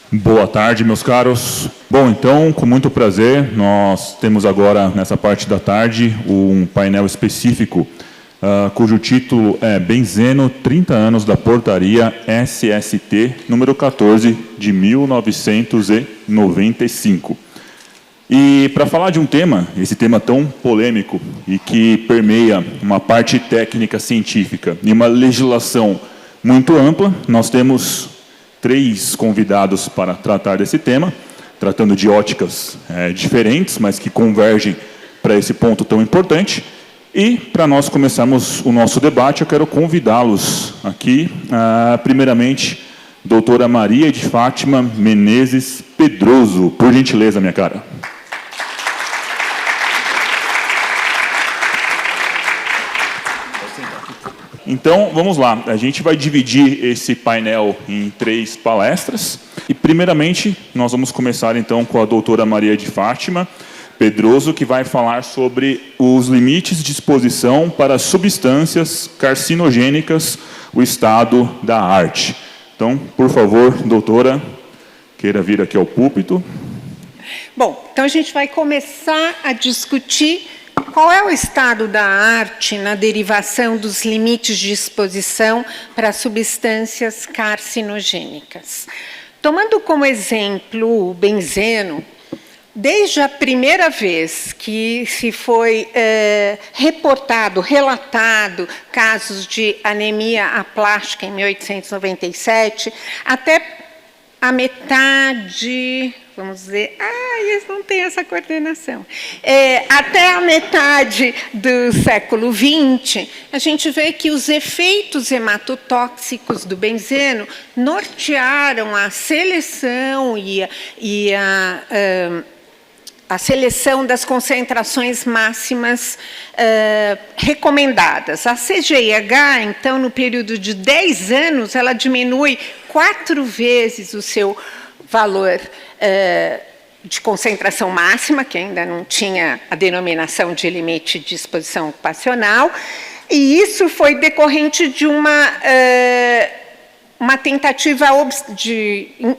Boa tarde, meus caros. Bom, então, com muito prazer, nós temos agora, nessa parte da tarde, um painel específico, cujo título é Benzeno, 30 anos da portaria SST, número 14, de 1995. E para falar de um tema, esse tema tão polêmico e que permeia uma parte técnica científica e uma legislação muito ampla, nós temos 3 convidados para tratar desse tema, tratando de óticas diferentes, mas que convergem para esse ponto tão importante. E, para nós começarmos o nosso debate, eu quero convidá-los aqui, primeiramente, doutora Maria de Fátima Menezes Pedroso. Por gentileza, minha cara. Então, vamos lá. A gente vai dividir esse painel em 3 palestras. E, primeiramente, nós vamos começar, então, com a doutora Maria de Fátima Pedroso, que vai falar sobre os limites de exposição para substâncias carcinogênicas, o estado da arte. Então, por favor, doutora, queira vir aqui ao púlpito. Bom, então a gente vai começar a discutir qual é o estado da arte na derivação dos limites de exposição para substâncias carcinogênicas. Tomando como exemplo o benzeno, desde a primeira vez que se foi relatado casos de anemia aplástica em 1897, até a metade, vamos dizer, eles não têm essa coordenação. Até a metade do século XX, a gente vê que os efeitos hematotóxicos do benzeno nortearam a seleção e a seleção das concentrações máximas recomendadas. A CGIH, então, no período de 10 anos, ela diminui 4 vezes o seu valor de concentração máxima, que ainda não tinha a denominação de limite de exposição ocupacional, e isso foi decorrente de uma tentativa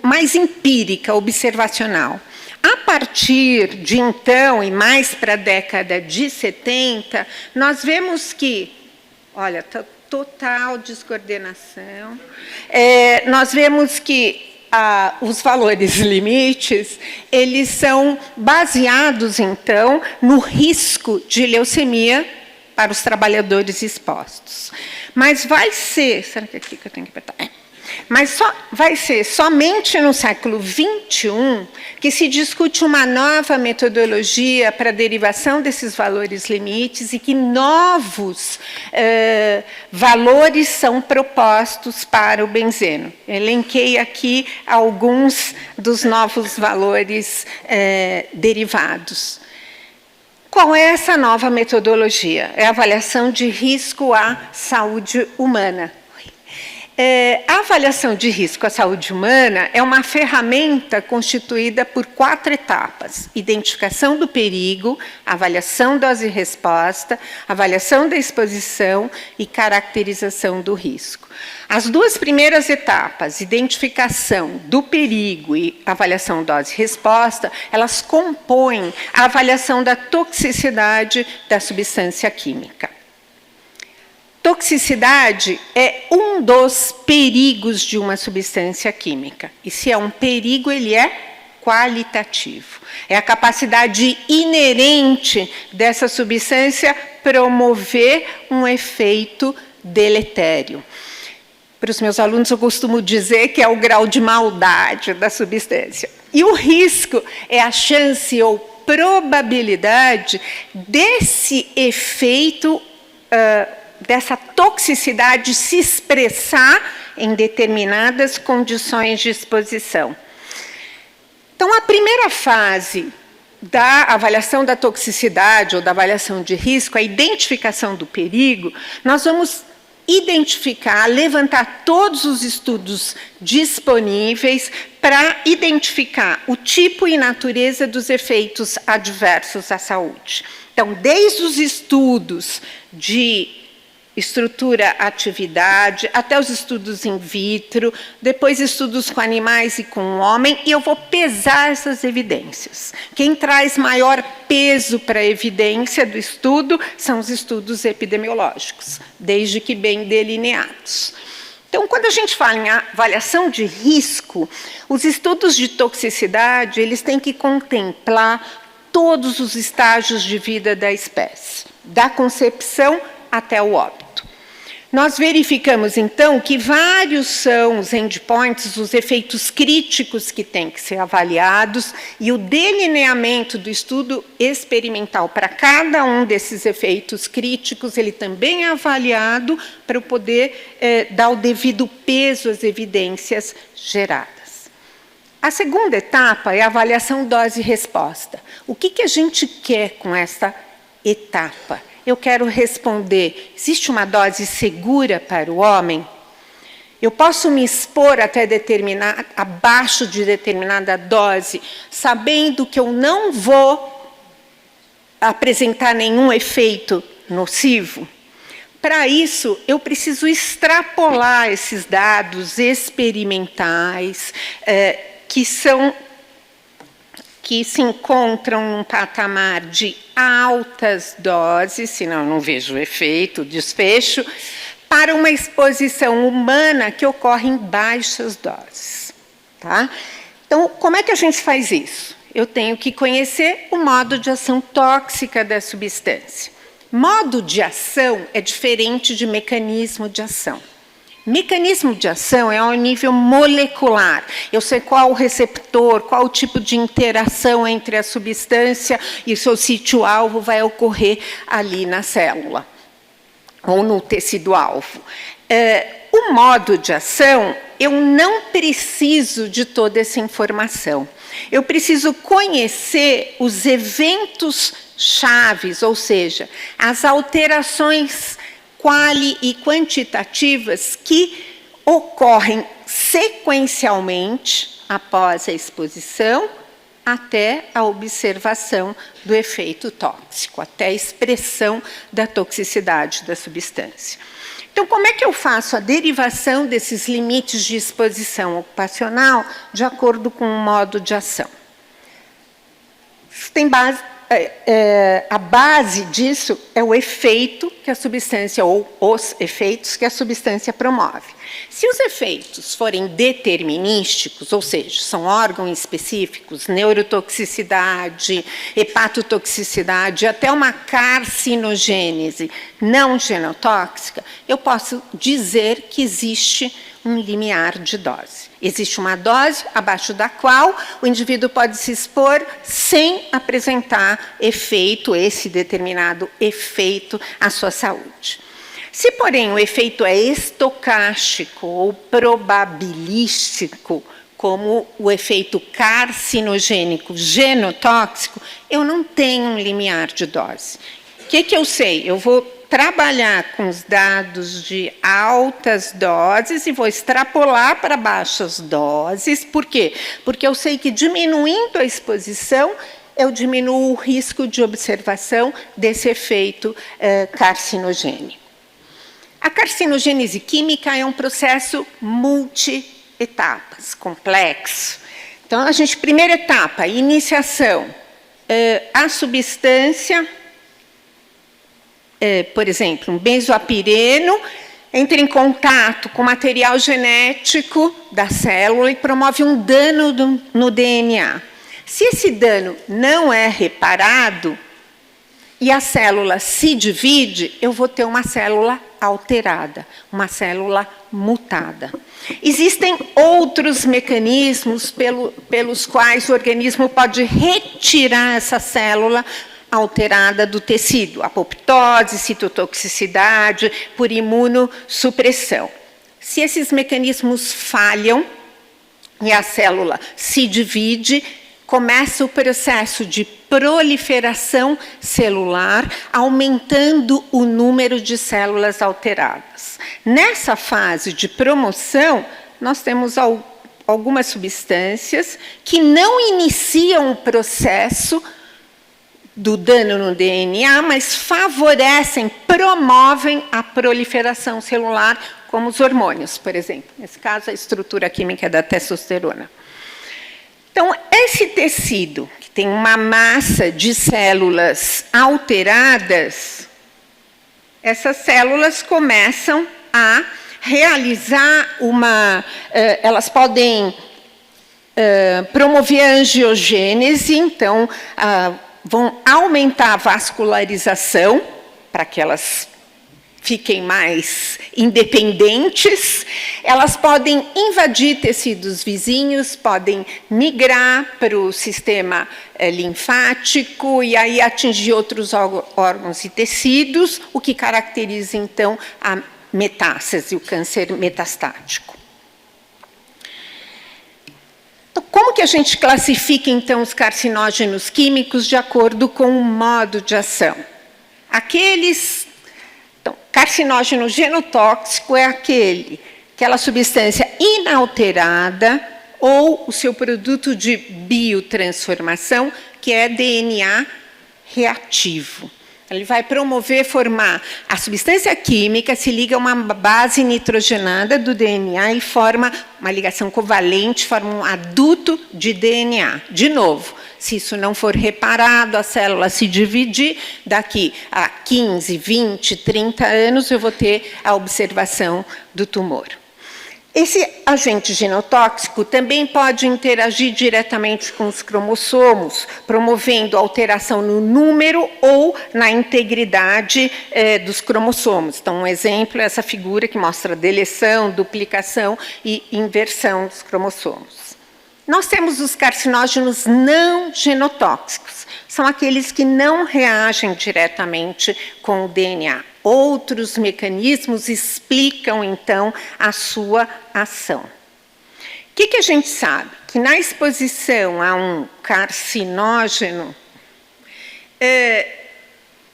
mais empírica, observacional. A partir de então, e mais para a década de 70, nós vemos que, olha, total descoordenação, nós vemos que os valores limites, eles são baseados, então, no risco de leucemia para os trabalhadores expostos. Mas vai ser... Será que é aqui que eu tenho que apertar? Mas vai ser somente no século XXI que se discute uma nova metodologia para a derivação desses valores limites e que novos valores são propostos para o benzeno. Elenquei aqui alguns dos novos valores derivados. Qual é essa nova metodologia? É a avaliação de risco à saúde humana. A avaliação de risco à saúde humana é uma ferramenta constituída por 4 etapas: identificação do perigo, avaliação dose e resposta, avaliação da exposição e caracterização do risco. As 2 primeiras etapas, identificação do perigo e avaliação dose e resposta, elas compõem a avaliação da toxicidade da substância química. Toxicidade é um dos perigos de uma substância química. E se é um perigo, ele é qualitativo. É a capacidade inerente dessa substância promover um efeito deletério. Para os meus alunos, eu costumo dizer que é o grau de maldade da substância. E o risco é a chance ou probabilidade desse efeito dessa toxicidade se expressar em determinadas condições de exposição. Então, a primeira fase da avaliação da toxicidade ou da avaliação de risco, a identificação do perigo, nós vamos identificar, levantar todos os estudos disponíveis para identificar o tipo e natureza dos efeitos adversos à saúde. Então, desde os estudos de estrutura, atividade, até os estudos in vitro, depois estudos com animais e com o homem, e eu vou pesar essas evidências. Quem traz maior peso para a evidência do estudo são os estudos epidemiológicos, desde que bem delineados. Então, quando a gente fala em avaliação de risco, os estudos de toxicidade, eles têm que contemplar todos os estágios de vida da espécie, da concepção até o óbito. Nós verificamos, então, que vários são os endpoints, os efeitos críticos que têm que ser avaliados, e o delineamento do estudo experimental para cada um desses efeitos críticos, ele também é avaliado para poder dar o devido peso às evidências geradas. A segunda etapa é a avaliação dose-resposta. O que a gente quer com essa etapa? Eu quero responder, existe uma dose segura para o homem? Eu posso me expor até abaixo de determinada dose, sabendo que eu não vou apresentar nenhum efeito nocivo? Para isso, eu preciso extrapolar esses dados experimentais que se encontram num patamar de altas doses, senão eu não vejo o efeito, o desfecho, para uma exposição humana que ocorre em baixas doses. Tá? Então, como é que a gente faz isso? Eu tenho que conhecer o modo de ação tóxica da substância. Modo de ação é diferente de mecanismo de ação. Mecanismo de ação é ao nível molecular. Eu sei qual o receptor, qual o tipo de interação entre a substância e o seu sítio-alvo vai ocorrer ali na célula, ou no tecido-alvo. O modo de ação, eu não preciso de toda essa informação. Eu preciso conhecer os eventos chaves, ou seja, as alterações quali e quantitativas que ocorrem sequencialmente após a exposição até a observação do efeito tóxico, até a expressão da toxicidade da substância. Então, como é que eu faço a derivação desses limites de exposição ocupacional de acordo com o modo de ação? Tem base. A base disso é o efeito que a substância, ou os efeitos que a substância promove. Se os efeitos forem determinísticos, ou seja, são órgãos específicos, neurotoxicidade, hepatotoxicidade, até uma carcinogênese não genotóxica, eu posso dizer que existe um limiar de dose. Existe uma dose abaixo da qual o indivíduo pode se expor sem apresentar efeito, esse determinado efeito à sua saúde. Se, porém, o efeito é estocástico ou probabilístico, como o efeito carcinogênico genotóxico, eu não tenho um limiar de dose. O que eu sei? Eu vou trabalhar com os dados de altas doses e vou extrapolar para baixas doses. Por quê? Porque eu sei que diminuindo a exposição, eu diminuo o risco de observação desse efeito carcinogênico. A carcinogênese química é um processo multi-etapas, complexo. Então, primeira etapa, iniciação. A substância, por exemplo, um benzoapireno, entra em contato com o material genético da célula e promove um dano no DNA. Se esse dano não é reparado e a célula se divide, eu vou ter uma célula alterada, uma célula mutada. Existem outros mecanismos pelos quais o organismo pode retirar essa célula alterada do tecido, apoptose, citotoxicidade, por imunossupressão. Se esses mecanismos falham e a célula se divide, começa o processo de proliferação celular, aumentando o número de células alteradas. Nessa fase de promoção, nós temos algumas substâncias que não iniciam o processo do dano no DNA, mas favorecem, promovem a proliferação celular, como os hormônios, por exemplo. Nesse caso, a estrutura química da testosterona. Então, esse tecido, que tem uma massa de células alteradas, essas células começam a realizar elas podem promover a angiogênese, então vão aumentar a vascularização para que elas fiquem mais independentes. Elas podem invadir tecidos vizinhos, podem migrar para o sistema linfático e aí atingir outros órgãos e tecidos, o que caracteriza, então, a metástase, o câncer metastático. Então, como que a gente classifica, então, os carcinógenos químicos de acordo com o modo de ação? Então, carcinógeno genotóxico é aquela substância inalterada ou o seu produto de biotransformação, que é DNA reativo. Ele vai formar a substância química, se liga a uma base nitrogenada do DNA e forma uma ligação covalente, forma um adulto de DNA. De novo, se isso não for reparado, a célula se dividir, daqui a 15, 20, 30 anos, eu vou ter a observação do tumor. Esse agente genotóxico também pode interagir diretamente com os cromossomos, promovendo alteração no número ou na integridade dos cromossomos. Então, um exemplo é essa figura que mostra deleção, duplicação e inversão dos cromossomos. Nós temos os carcinógenos não genotóxicos. São aqueles que não reagem diretamente com o DNA. Outros mecanismos explicam, então, a sua ação. O que a gente sabe? Que na exposição a um carcinógeno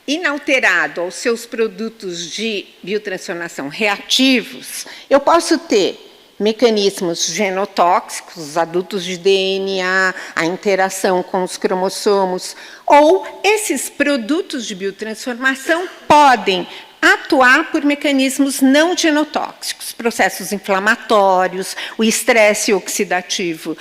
inalterado aos seus produtos de biotransformação reativos, eu posso ter mecanismos genotóxicos, os adultos de DNA, a interação com os cromossomos, ou esses produtos de biotransformação podem atuar por mecanismos não genotóxicos, processos inflamatórios, o estresse oxidativo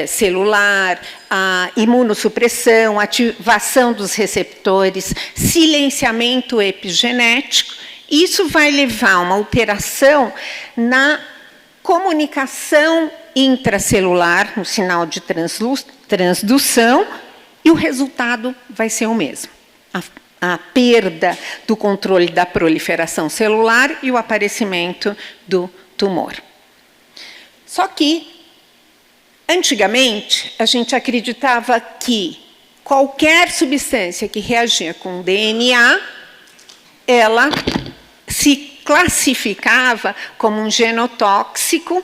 celular, a imunossupressão, ativação dos receptores, silenciamento epigenético. Isso vai levar a uma alteração na comunicação intracelular, no sinal de transdução, e o resultado vai ser o mesmo. A perda do controle da proliferação celular e o aparecimento do tumor. Só que, antigamente, a gente acreditava que qualquer substância que reagia com DNA, ela se classificava como um genotóxico,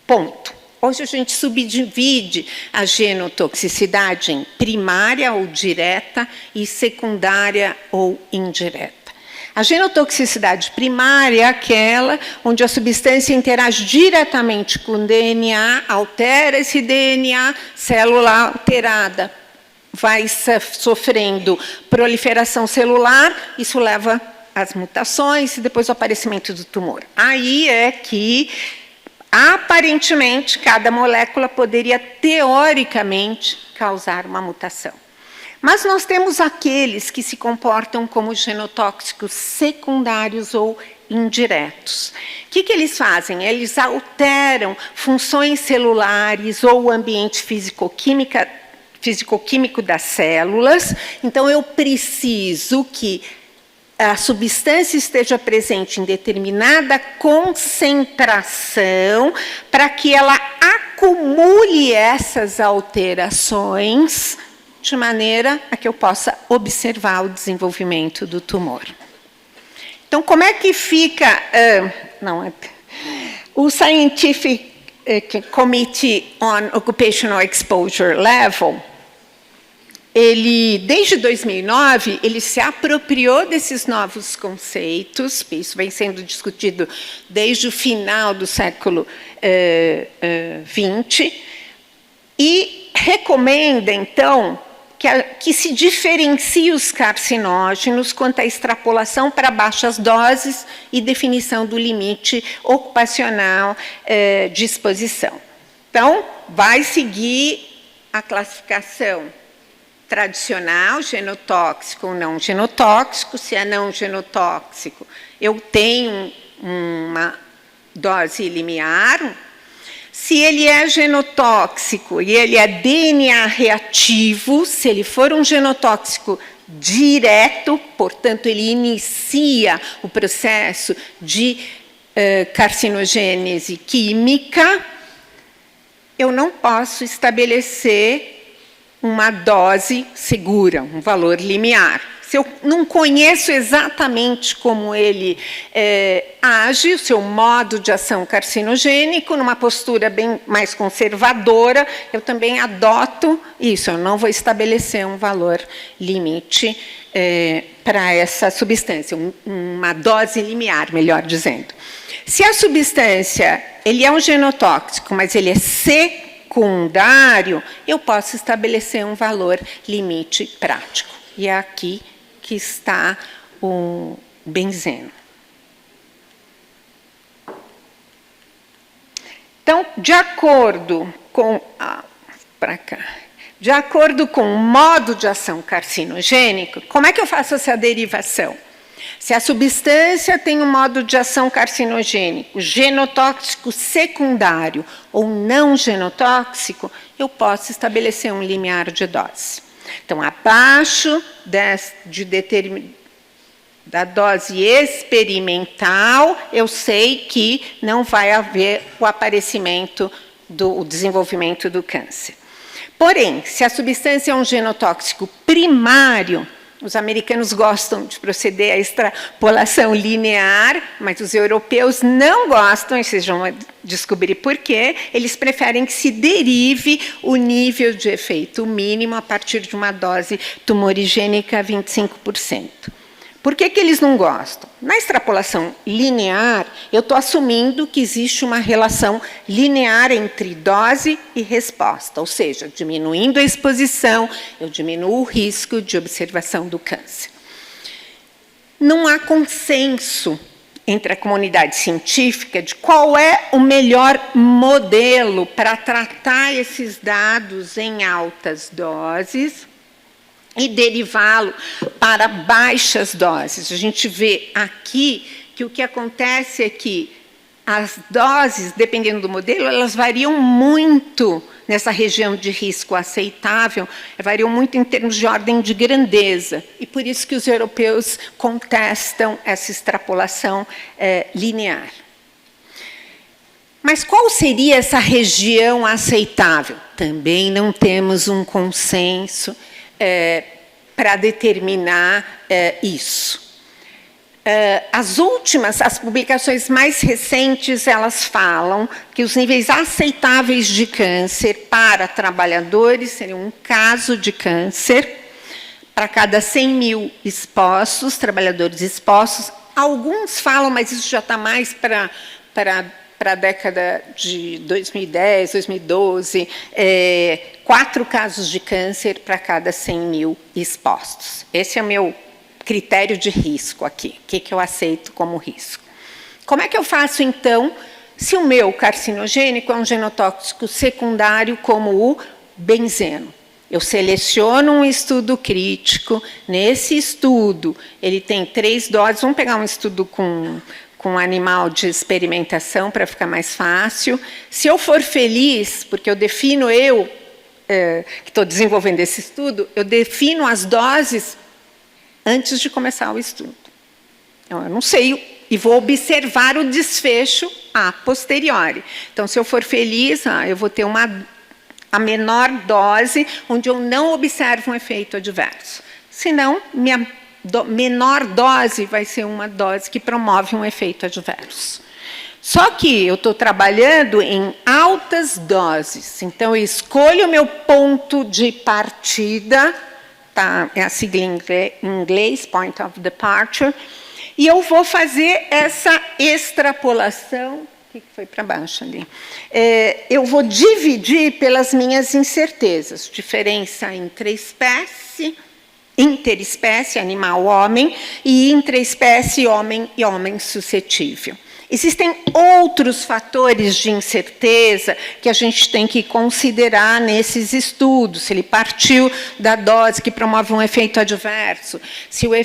ponto. Hoje a gente subdivide a genotoxicidade em primária ou direta e secundária ou indireta. A genotoxicidade primária é aquela onde a substância interage diretamente com o DNA, altera esse DNA, célula alterada vai sofrendo proliferação celular, isso leva às mutações e depois o aparecimento do tumor. Aí é que aparentemente, cada molécula poderia, teoricamente, causar uma mutação. Mas nós temos aqueles que se comportam como genotóxicos secundários ou indiretos. O que eles fazem? Eles alteram funções celulares ou o ambiente físico-químico das células. Então, eu preciso que a substância esteja presente em determinada concentração para que ela acumule essas alterações de maneira a que eu possa observar o desenvolvimento do tumor. Então, como é que fica o Scientific Committee on Occupational Exposure Level? Ele, desde 2009, ele se apropriou desses novos conceitos, isso vem sendo discutido desde o final do século XX, e recomenda, então, que se diferencia os carcinógenos quanto à extrapolação para baixas doses e definição do limite ocupacional de exposição. Então, vai seguir a classificação tradicional, genotóxico ou não genotóxico. Se é não genotóxico, eu tenho uma dose limiar. Se ele é genotóxico e ele é DNA reativo, se ele for um genotóxico direto, portanto, ele inicia o processo de carcinogênese química, eu não posso estabelecer uma dose segura, um valor limiar. Se eu não conheço exatamente como ele age, o seu modo de ação carcinogênico, numa postura bem mais conservadora, eu também adoto isso, eu não vou estabelecer um valor limite para essa substância, uma dose limiar, melhor dizendo. Se a substância, ele é um genotóxico, mas ele é secundário, eu posso estabelecer um valor limite prático. E é aqui que está o benzeno. Então, de acordo com de acordo com o modo de ação carcinogênico, como é que eu faço essa derivação? Se a substância tem um modo de ação carcinogênico, genotóxico secundário ou não genotóxico, eu posso estabelecer um limiar de dose. Então, abaixo da dose experimental, eu sei que não vai haver o aparecimento, o desenvolvimento do câncer. Porém, se a substância é um genotóxico primário, os americanos gostam de proceder à extrapolação linear, mas os europeus não gostam, e vocês vão descobrir por quê. Eles preferem que se derive o nível de efeito mínimo a partir de uma dose tumorigênica a 25%. Por que eles não gostam? Na extrapolação linear, eu estou assumindo que existe uma relação linear entre dose e resposta, ou seja, diminuindo a exposição, eu diminuo o risco de observação do câncer. Não há consenso entre a comunidade científica de qual é o melhor modelo para tratar esses dados em altas doses e derivá-lo para baixas doses. A gente vê aqui que o que acontece é que as doses, dependendo do modelo, elas variam muito nessa região de risco aceitável, variam muito em termos de ordem de grandeza, e por isso que os europeus contestam essa extrapolação linear. Mas qual seria essa região aceitável? Também não temos um consenso para determinar isso. As publicações mais recentes, elas falam que os níveis aceitáveis de câncer para trabalhadores seriam um caso de câncer para cada 100 mil expostos, trabalhadores expostos. Alguns falam, mas isso já está mais para a década de 2010, 2012, 4 casos de câncer para cada 100 mil expostos. Esse é o meu critério de risco aqui, o que eu aceito como risco. Como é que eu faço, então, se o meu carcinogênico é um genotóxico secundário como o benzeno? Eu seleciono um estudo crítico. Nesse estudo, ele tem 3 doses. Vamos pegar um estudo com animal de experimentação para ficar mais fácil. Se eu for feliz, porque eu defino, que estou desenvolvendo esse estudo, eu defino as doses antes de começar o estudo. Então, eu não sei e vou observar o desfecho a posteriori. Então, se eu for feliz, eu vou ter a menor dose, onde eu não observo um efeito adverso. Senão, minha menor dose vai ser uma dose que promove um efeito adverso. Só que eu estou trabalhando em altas doses. Então, eu escolho o meu ponto de partida, tá? É a sigla em inglês, Point of Departure, e eu vou fazer essa extrapolação que foi para baixo ali? Eu vou dividir pelas minhas incertezas. Diferença entre espécie, interespécie, animal-homem, e intraespécie, homem e homem suscetível. Existem outros fatores de incerteza que a gente tem que considerar nesses estudos. Se ele partiu da dose que promove um efeito adverso, se o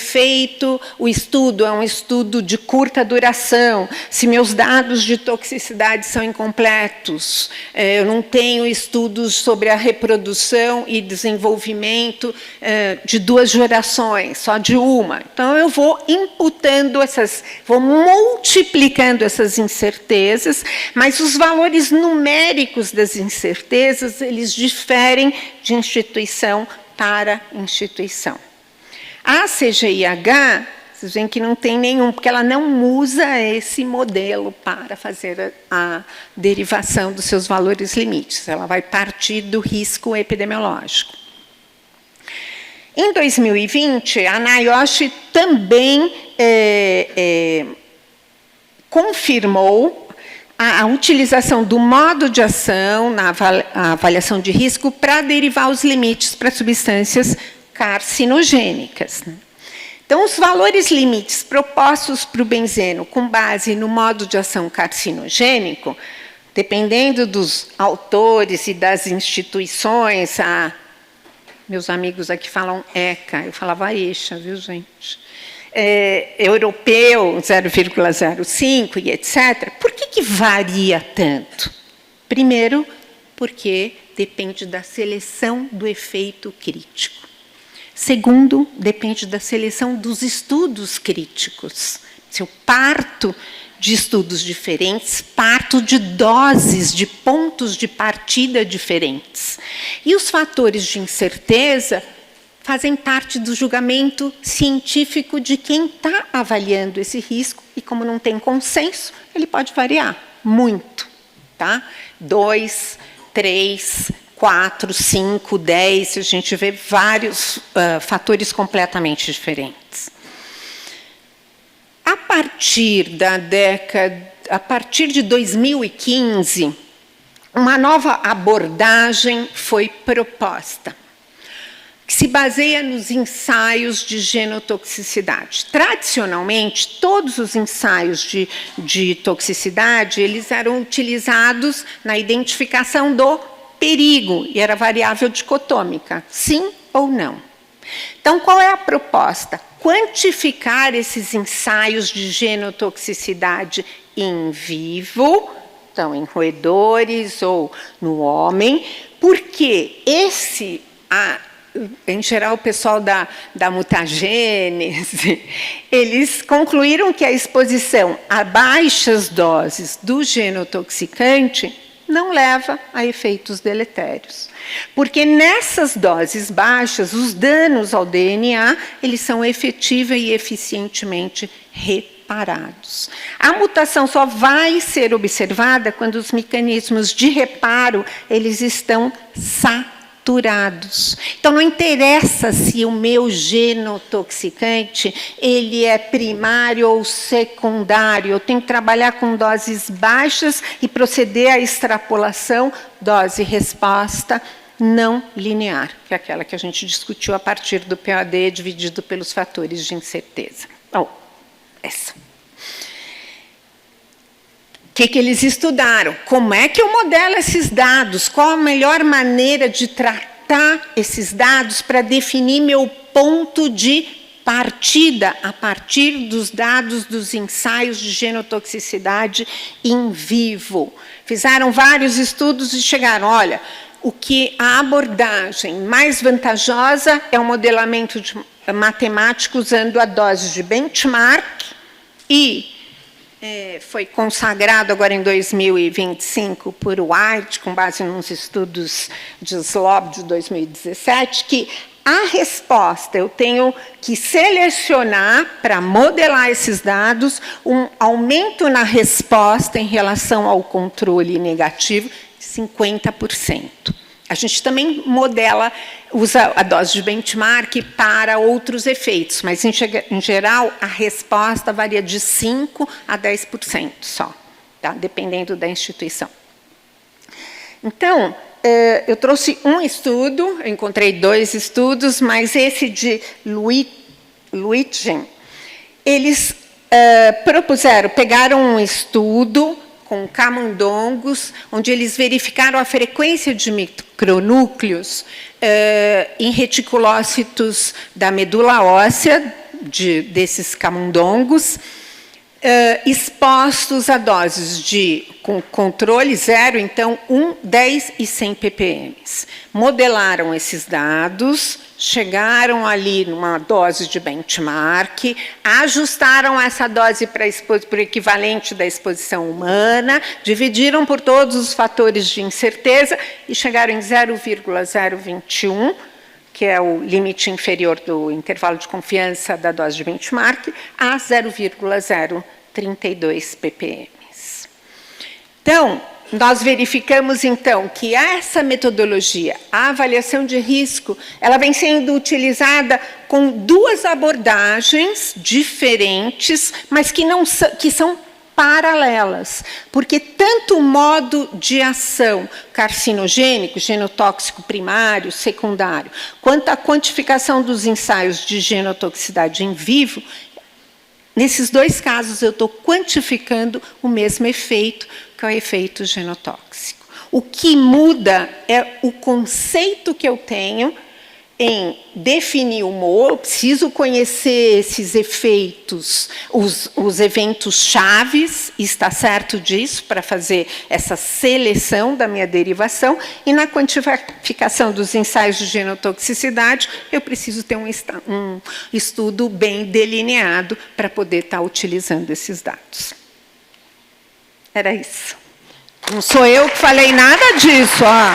estudo é um estudo de curta duração, se meus dados de toxicidade são incompletos, eu não tenho estudos sobre a reprodução e desenvolvimento de 2 gerações, só de uma. Então, eu vou imputando vou multiplicando essas incertezas, mas os valores numéricos das incertezas, eles diferem de instituição para instituição. A CGIH, vocês veem que não tem nenhum, porque ela não usa esse modelo para fazer a derivação dos seus valores limites. Ela vai partir do risco epidemiológico. Em 2020, a NIOSH também confirmou a utilização do modo de ação na avaliação de risco para derivar os limites para substâncias carcinogênicas. Então, os valores limites propostos para o benzeno com base no modo de ação carcinogênico, dependendo dos autores e das instituições, meus amigos aqui falam ECA, eu falava ECHA, viu, gente? Europeu 0,05 e etc. Por que varia tanto? Primeiro, porque depende da seleção do efeito crítico. Segundo, depende da seleção dos estudos críticos. Se eu parto de estudos diferentes, parto de doses, de pontos de partida diferentes. E os fatores de incerteza fazem parte do julgamento científico de quem está avaliando esse risco, e como não tem consenso, ele pode variar muito. Tá? 2, 3, 4, 5, 10, a gente vê vários fatores completamente diferentes. A partir de 2015, uma nova abordagem foi proposta, que se baseia nos ensaios de genotoxicidade. Tradicionalmente, todos os ensaios de toxicidade, eles eram utilizados na identificação do perigo, e era variável dicotômica, sim ou não. Então, qual é a proposta? Quantificar esses ensaios de genotoxicidade in vivo, então, em roedores ou no homem, porque em geral, o pessoal da mutagênese, eles concluíram que a exposição a baixas doses do genotoxicante não leva a efeitos deletérios. Porque nessas doses baixas, os danos ao DNA, eles são efetiva e eficientemente reparados. A mutação só vai ser observada quando os mecanismos de reparo, eles estão saturados. Então, não interessa se o meu genotoxicante ele é primário ou secundário. Eu tenho que trabalhar com doses baixas e proceder à extrapolação dose-resposta não linear, que é aquela que a gente discutiu a partir do POD dividido pelos fatores de incerteza. Essa. O que eles estudaram? Como é que eu modelo esses dados? Qual a melhor maneira de tratar esses dados para definir meu ponto de partida a partir dos dados dos ensaios de genotoxicidade in vivo? Fizeram vários estudos e chegaram, olha, a abordagem mais vantajosa é o modelamento matemático usando a dose de benchmark e foi consagrado agora em 2025 por White, com base nos estudos de Slob de 2017, que a resposta eu tenho que selecionar para modelar esses dados um aumento na resposta em relação ao controle negativo de 50%. A gente também usa a dose de benchmark para outros efeitos, mas, em geral, a resposta varia de 5% a 10% só. tá? Dependendo da instituição. Então, eu trouxe um estudo, eu encontrei 2 estudos, mas esse de Luitgen, eles pegaram um estudo com camundongos, onde eles verificaram a frequência de micronúcleos em reticulócitos da medula óssea desses camundongos, expostos a doses com controle 0, então 1, 10 e 100 ppm. Modelaram esses dados, chegaram ali numa dose de benchmark, ajustaram essa dose para o equivalente da exposição humana, dividiram por todos os fatores de incerteza e chegaram em 0,021, que é o limite inferior do intervalo de confiança da dose de benchmark, a 0,032 ppm. Então, nós verificamos, então, que essa metodologia, a avaliação de risco, ela vem sendo utilizada com 2 abordagens diferentes, mas que são paralelas, porque tanto o modo de ação carcinogênico, genotóxico primário, secundário, quanto a quantificação dos ensaios de genotoxicidade em vivo, nesses 2 casos eu estou quantificando o mesmo efeito, que é o efeito genotóxico. O que muda é o conceito que eu tenho em definir o humor. Eu preciso conhecer esses efeitos, os eventos chaves, e está certo disso, para fazer essa seleção da minha derivação, e na quantificação dos ensaios de genotoxicidade, eu preciso ter um estudo bem delineado para poder estar utilizando esses dados. Era isso. Não sou eu que falei nada disso, ó.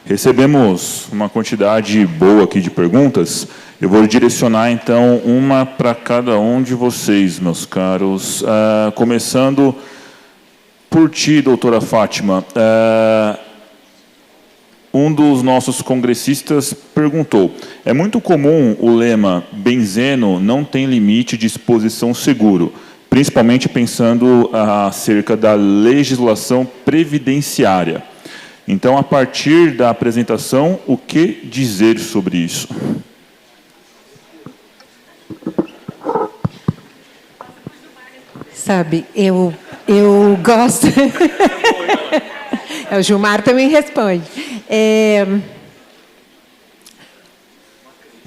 Recebemos uma quantidade boa aqui de perguntas. Eu vou direcionar, então, uma para cada um de vocês, meus caros. Começando por ti, doutora Fátima. Um dos nossos congressistas perguntou: é muito comum o lema benzeno não tem limite de exposição seguro, principalmente pensando acerca da legislação previdenciária. Então, a partir da apresentação, o que dizer sobre isso? Sabe, eu gosto... O Gilmar também responde.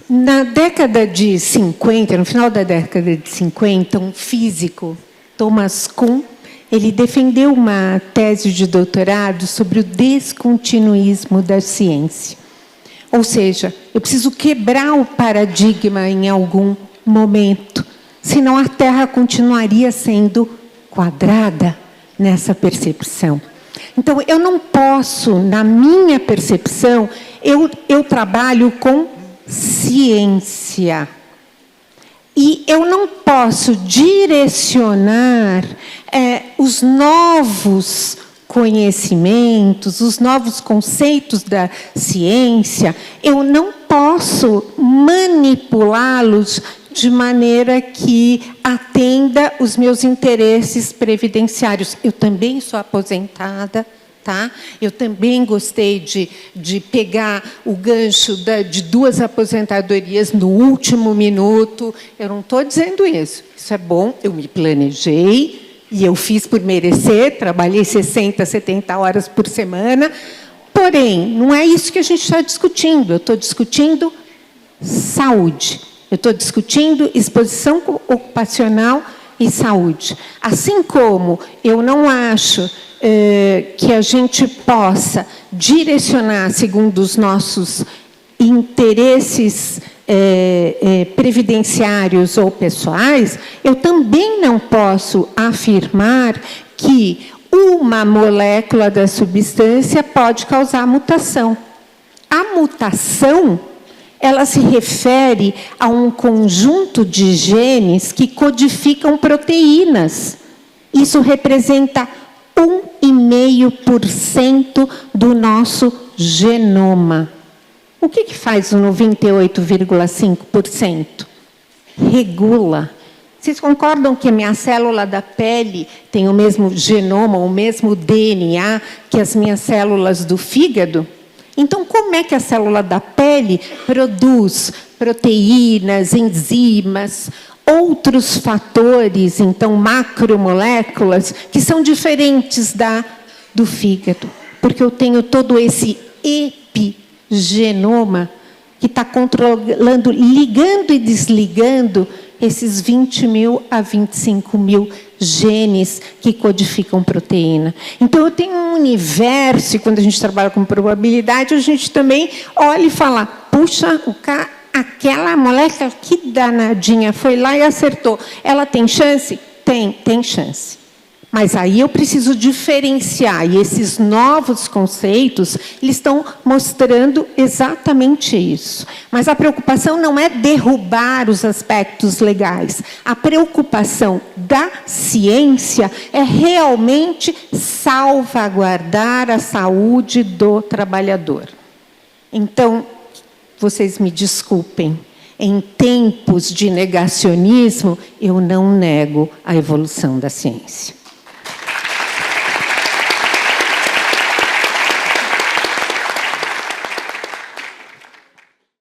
Na década de 50, no final da década de 50, um físico, Thomas Kuhn, ele defendeu uma tese de doutorado sobre o descontinuismo da ciência. Ou seja, eu preciso quebrar o paradigma em algum momento, senão a Terra continuaria sendo quadrada nessa percepção. Então, eu não posso, na minha percepção, eu trabalho com ciência. E eu não posso direcionar os novos conhecimentos, os novos conceitos da ciência, eu não posso manipulá-los de maneira que atenda os meus interesses previdenciários. Eu também sou aposentada, tá? Eu também gostei de pegar o gancho de 2 aposentadorias no último minuto. Eu não estou dizendo isso. Isso é bom, eu me planejei e eu fiz por merecer, trabalhei 60, 70 horas por semana. Porém, não é isso que a gente está discutindo. Eu estou discutindo saúde. Eu estou discutindo exposição ocupacional e saúde. Assim como eu não acho que a gente possa direcionar segundo os nossos interesses previdenciários ou pessoais, eu também não posso afirmar que uma molécula da substância pode causar mutação. A mutação, ela se refere a um conjunto de genes que codificam proteínas. Isso representa 1,5% do nosso genoma. O que faz o 98,5%? regula. Vocês concordam que a minha célula da pele tem o mesmo genoma, o mesmo DNA que as minhas células do fígado? Então, como é que a célula da pele produz proteínas, enzimas, outros fatores, então macromoléculas, que são diferentes do fígado? Porque eu tenho todo esse epigenoma que está controlando, ligando e desligando esses 20 mil a 25 mil genes que codificam proteína. Então, eu tenho um universo, e quando a gente trabalha com probabilidade, a gente também olha e fala, puxa, aquela molécula que danadinha foi lá e acertou. Ela tem chance? Tem chance. Mas aí eu preciso diferenciar, e esses novos conceitos, eles estão mostrando exatamente isso. Mas a preocupação não é derrubar os aspectos legais. A preocupação da ciência é realmente salvaguardar a saúde do trabalhador. Então, vocês me desculpem, em tempos de negacionismo, eu não nego a evolução da ciência.